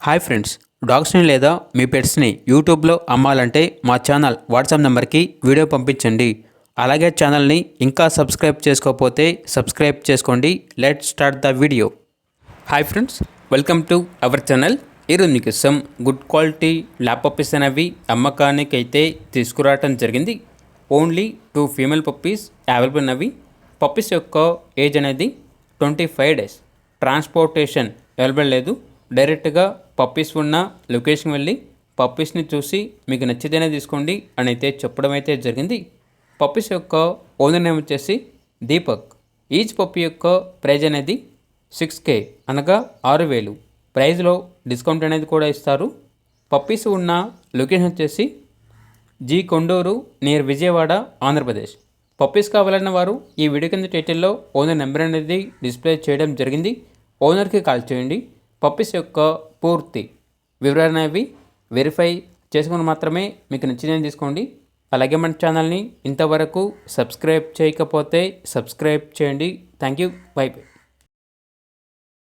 Hi friends, డాగ్స్ని లేదా మీ పెట్స్ని యూట్యూబ్లో అమ్మాలంటే మా ఛానల్ వాట్సాప్ నెంబర్కి వీడియో పంపించండి. అలాగే ఛానల్ని ఇంకా సబ్స్క్రైబ్ చేసుకోకపోతే సబ్స్క్రైబ్ చేసుకోండి. Let start the video. Hi friends, welcome to our channel. ఈరోజు మీకోసం గుడ్ క్వాలిటీ ల్యాబ్ పప్పీస్ అనేవి అమ్మకానికి అయితే తీసుకురావటం జరిగింది. ఓన్లీ 2 ఫీమేల్ పప్పీస్ అవైలబుల్ ఉన్నవి. పప్పీస్ యొక్క ఏజ్ అనేది 25 days. ట్రాన్స్పోర్టేషన్ అవైలబుల్ లేదు. డైరెక్ట్గా పప్పీస్ ఉన్న లొకేషన్ వెళ్ళి పప్పీస్ని చూసి మీకు నచ్చితేనే తీసుకోండి అని అయితే చెప్పడం అయితే జరిగింది. పప్పీస్ యొక్క ఓనర్ నేమ్ వచ్చేసి దీపక్. ఈచ్ పప్పీ యొక్క ప్రైజ్ అనేది 6K అనగా 6,000. ప్రైజ్లో డిస్కౌంట్ అనేది కూడా ఇస్తారు. పప్పీస్ ఉన్న లొకేషన్ వచ్చేసి జీ కొండూరు నియర్ విజయవాడ, ఆంధ్రప్రదేశ్. పప్పీస్ కావాలన్న వారు ఈ వీడియో కింద టైటిల్లో ఓనర్ నెంబర్ అనేది డిస్ప్లే చేయడం జరిగింది. ఓనర్కి కాల్ చేయండి. పప్పీస్ యొక్క పూర్తి వివరణ అవి వెరిఫై చేసుకుని మాత్రమే మీకు నచ్చిందని తీసుకోండి. అలాగే మన ఛానల్ని ఇంతవరకు సబ్స్క్రైబ్ చేయకపోతే సబ్స్క్రైబ్ చేయండి. Thank you. By by.